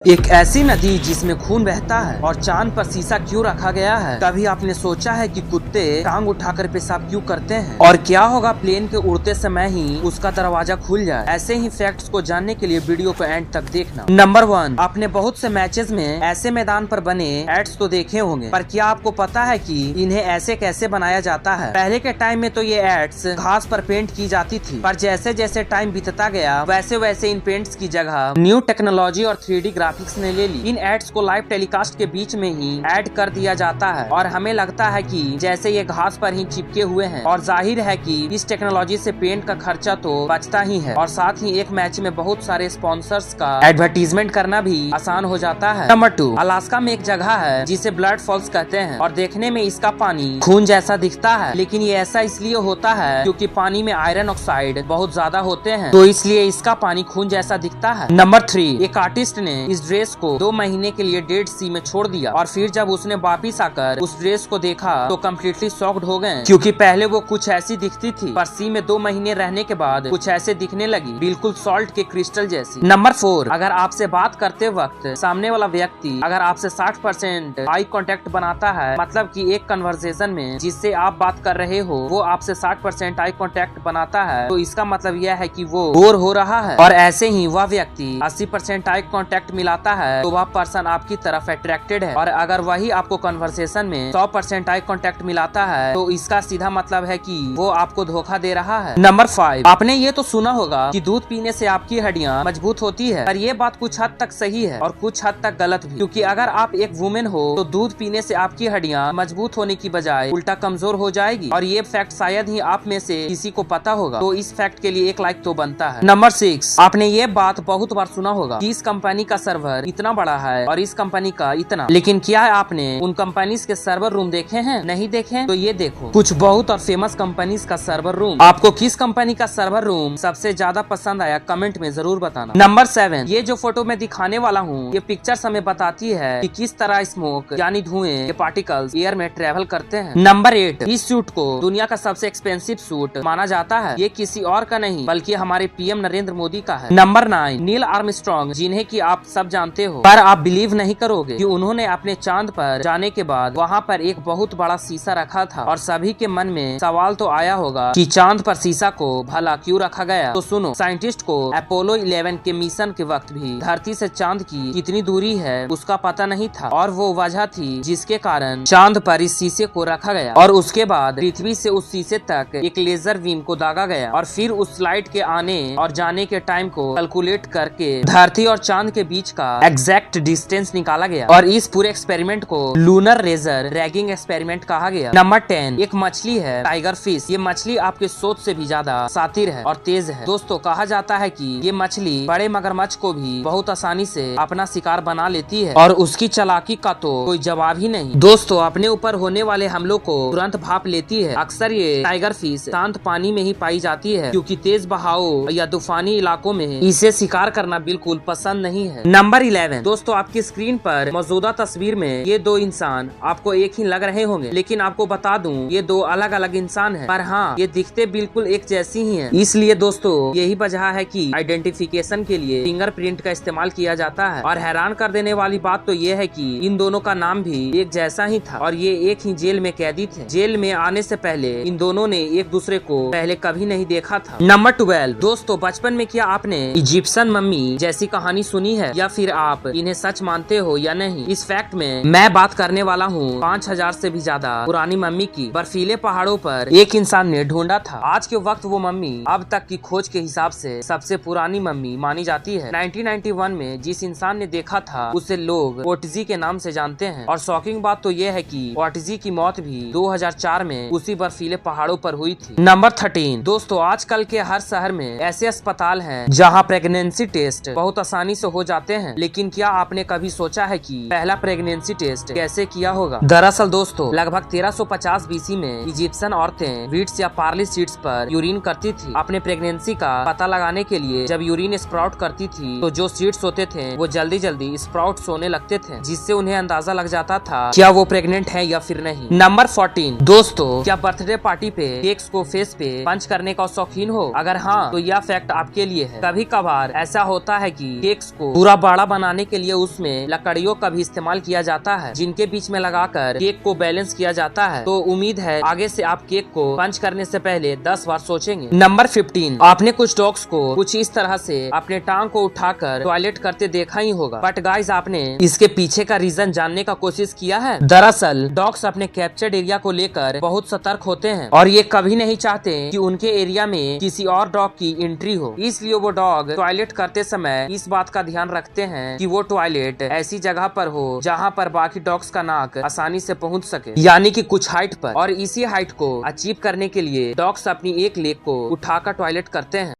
एक ऐसी नदी जिसमें खून बहता है और चांद पर शीशा क्यों रखा गया है। कभी आपने सोचा है कि कुत्ते टांग उठाकर पेशाब क्यों करते हैं और क्या होगा प्लेन के उड़ते समय ही उसका दरवाजा खुल जाए। ऐसे ही फैक्ट्स को जानने के लिए वीडियो को एंड तक देखना। नंबर 1, आपने बहुत से मैचेस में ऐसे मैदान पर बने एड्स तो देखे होंगे, पर क्या आपको पता है कि इन्हें ऐसे कैसे बनाया जाता है। पहले के टाइम में तो ये एड्स घास पर पेंट की जाती थी, पर जैसे जैसे टाइम बीतता गया वैसे वैसे इन पेंट्स की जगह न्यू टेक्नोलॉजी और 3D ग्राफिक्स ने ले ली। इन एड्स को लाइव टेलीकास्ट के बीच में ही ऐड कर दिया जाता है और हमें लगता है कि जैसे ये घास पर ही चिपके हुए हैं। और जाहिर है कि इस टेक्नोलॉजी से पेंट का खर्चा तो बचता ही है और साथ ही एक मैच में बहुत सारे स्पॉन्सर्स का एडवर्टीजमेंट करना भी आसान हो जाता है। नंबर 2, अलास्का में एक जगह है जिसे ब्लड फॉल्स कहते हैं और देखने में इसका पानी खून जैसा दिखता है, लेकिन ये ऐसा इसलिए होता है क्योंकि पानी में आयरन ऑक्साइड बहुत ज्यादा होते हैं, तो इसलिए इसका पानी खून जैसा दिखता है। नंबर 3, एक आर्टिस्ट ने इस ड्रेस को 2 महीने के लिए डेड सी में छोड़ दिया और फिर जब उसने वापिस आकर उस ड्रेस को देखा तो कम्प्लीटली शॉक्ड हो गए, क्योंकि पहले वो कुछ ऐसी दिखती थी पर सी में 2 महीने रहने के बाद कुछ ऐसे दिखने लगी, बिल्कुल सॉल्ट के क्रिस्टल जैसी। नंबर 4, अगर आपसे बात करते वक्त सामने वाला व्यक्ति अगर आपसे 60% आई कांटेक्ट बनाता है, मतलब कि एक कन्वर्सेशन में जिससे आप बात कर रहे हो वो आपसे 60% आई कांटेक्ट बनाता है, तो इसका मतलब यह है कि वो बोर हो रहा है। और ऐसे ही वह व्यक्ति 80% आई कांटेक्ट मिलाता है तो वह पर्सन आपकी तरफ अट्रैक्टेड है। और अगर वही आपको कन्वर्सेशन में 100% आई कांटेक्ट मिलाता है तो इसका सीधा मतलब है कि वो आपको धोखा दे रहा है। नंबर 5, आपने ये तो सुना होगा कि दूध पीने से आपकी हड्डियां मजबूत होती है, पर ये बात कुछ हद तक सही है और कुछ हद तक गलत भी, क्योंकि अगर आप एक वुमेन हो तो दूध पीने से आपकी हड्डियां मजबूत होने की बजाय उल्टा कमजोर हो जाएगी। और ये फैक्ट शायद ही आप में से किसी को पता होगा, तो इस फैक्ट के लिए एक लाइक तो बनता है। नंबर 6, आपने ये बात बहुत बार सुना होगा कि इस कंपनी का सर्वर इतना बड़ा है और इस कंपनी का इतना, लेकिन क्या आपने उन कंपनीज के सर्वर रूम देखे हैं? नहीं देखे? तो ये देखो कुछ बहुत और फेमस कंपनीज का सर्वर रूम। आपको किस कंपनी का सर्वर रूम सबसे ज्यादा पसंद आया कमेंट में जरूर बताना। नंबर 7, ये जो फोटो मैं दिखाने वाला हूँ ये पिक्चर्स हमें बताती है कि किस तरह स्मोक यानी धुएं के पार्टिकल्स एयर में ट्रेवल करते हैं। नंबर 8, इस सूट को दुनिया का सबसे एक्सपेंसिव सूट माना जाता है। ये किसी और का नहीं बल्कि हमारे पीएम नरेंद्र मोदी का है। नंबर 9, नील आर्मस्ट्रांग, जिन्हें की आप सब जानते हो, पर आप बिलीव नहीं करोगे कि उन्होंने अपने चांद पर जाने के बाद वहाँ पर एक बहुत बड़ा शीशा रखा था। और सभी के मन में सवाल तो आया होगा कि चांद पर शीशा को भला क्यों रखा गया। तो सुनो, साइंटिस्ट को अपोलो 11 के मिशन के वक्त भी धरती से चांद की कितनी दूरी है उसका पता नहीं था, और वो वजह थी जिसके कारण चांद पर इस शीशे को रखा गया। और उसके बाद पृथ्वी से उस शीशे तक एक लेजर बीम को दागा गया और फिर उस लाइट के आने और जाने के टाइम को कैलकुलेट करके धरती और चांद के बीच का एग्जैक्ट डिस्टेंस निकाला गया और इस पूरे एक्सपेरिमेंट को लूनर रेजर रैगिंग एक्सपेरिमेंट कहा गया। नंबर 10, एक मछली है टाइगर फिश। ये मछली आपके सोच से भी ज्यादा शातिर है और तेज है। दोस्तों, कहा जाता है कि ये मछली बड़े मगरमच्छ को भी बहुत आसानी से अपना शिकार बना लेती है और उसकी चालाकी का तो कोई जवाब ही नहीं। दोस्तों, अपने ऊपर होने वाले हमलों को तुरंत भाप लेती है। अक्सर ये टाइगर फिश शांत पानी में ही पाई जाती है क्योंकि तेज बहाव या तूफानी इलाकों में इसे शिकार करना बिल्कुल पसंद नहीं है। नंबर 11, दोस्तों, आपकी स्क्रीन पर मौजूदा तस्वीर में ये 2 इंसान आपको एक ही लग रहे होंगे, लेकिन आपको बता दूं ये 2 अलग अलग इंसान हैं, पर हाँ ये दिखते बिल्कुल एक जैसी ही हैं। इसलिए दोस्तों यही वजह है कि आइडेंटिफिकेशन के लिए फिंगरप्रिंट का इस्तेमाल किया जाता है। और हैरान कर देने वाली बात तो ये है कि इन दोनों का नाम भी एक जैसा ही था और ये एक ही जेल में कैदी थे। जेल में आने से पहले इन दोनों ने एक दूसरे को पहले कभी नहीं देखा था। नंबर 12, दोस्तों, बचपन में क्या आपने इजिप्शियन मम्मी जैसी कहानी सुनी है या फिर आप इन्हें सच मानते हो या नहीं? इस फैक्ट में मैं बात करने वाला हूँ 5000 से भी ज्यादा पुरानी मम्मी की। बर्फीले पहाड़ों पर एक इंसान ने ढूंढा था। आज के वक्त वो मम्मी अब तक की खोज के हिसाब से सबसे पुरानी मम्मी मानी जाती है। 1991 में जिस इंसान ने देखा था उसे लोग ओटजी के नाम से जानते हैं। और शॉकिंग बात तो ये है कि ओटजी की मौत भी 2004 में उसी बर्फीले पहाड़ों पर हुई थी। नंबर 13, दोस्तों, आजकल के हर शहर में ऐसे अस्पताल हैं जहाँ प्रेगनेंसी टेस्ट बहुत आसानी से हो जाते हैं, लेकिन क्या आपने कभी सोचा है कि पहला प्रेगनेंसी टेस्ट कैसे किया होगा? दरअसल दोस्तों, लगभग 1350 बीसी में इजिप्शियन औरतें वीट्स या पार्ली सीड्स पर यूरिन करती थी। अपने प्रेगनेंसी का पता लगाने के लिए जब यूरिन स्प्राउट करती थी तो जो सीड्स होते थे वो जल्दी जल्दी स्प्राउट होने लगते थे, जिससे उन्हें अंदाजा लग जाता था क्या वो प्रेग्नेंट है या फिर नहीं। नंबर 14, दोस्तों, क्या बर्थडे पार्टी पे केक्स को फेस पे पंच करने का शौकीन हो? अगर हाँ तो यह फैक्ट आपके लिए है। कभी कभार ऐसा होता है कि केक्स को पूरा बाड़ा बनाने के लिए उसमें लकड़ियों का भी इस्तेमाल किया जाता है, जिनके बीच में लगाकर केक को बैलेंस किया जाता है। तो उम्मीद है आगे से आप केक को पंच करने से पहले 10 बार सोचेंगे। नंबर 15, आपने कुछ डॉग्स को कुछ इस तरह से अपने टांग को उठाकर टॉयलेट करते देखा ही होगा, बट गाइस आपने इसके पीछे का रीजन जानने का कोशिश किया है? दरअसल डॉग्स अपने कैप्चर्ड एरिया को लेकर बहुत सतर्क होते हैं और ये कभी नहीं चाहते कि उनके एरिया में किसी और डॉग की एंट्री हो, इसलिए वो डॉग टॉयलेट करते समय इस बात का ध्यान रखते हैं कि वो टॉयलेट ऐसी जगह पर हो जहाँ पर बाकी डॉग्स का नाक आसानी से पहुँच सके, यानी कि कुछ हाइट पर। और इसी हाइट को अचीव करने के लिए डॉग्स अपनी एक लेग को उठाकर टॉयलेट करते हैं।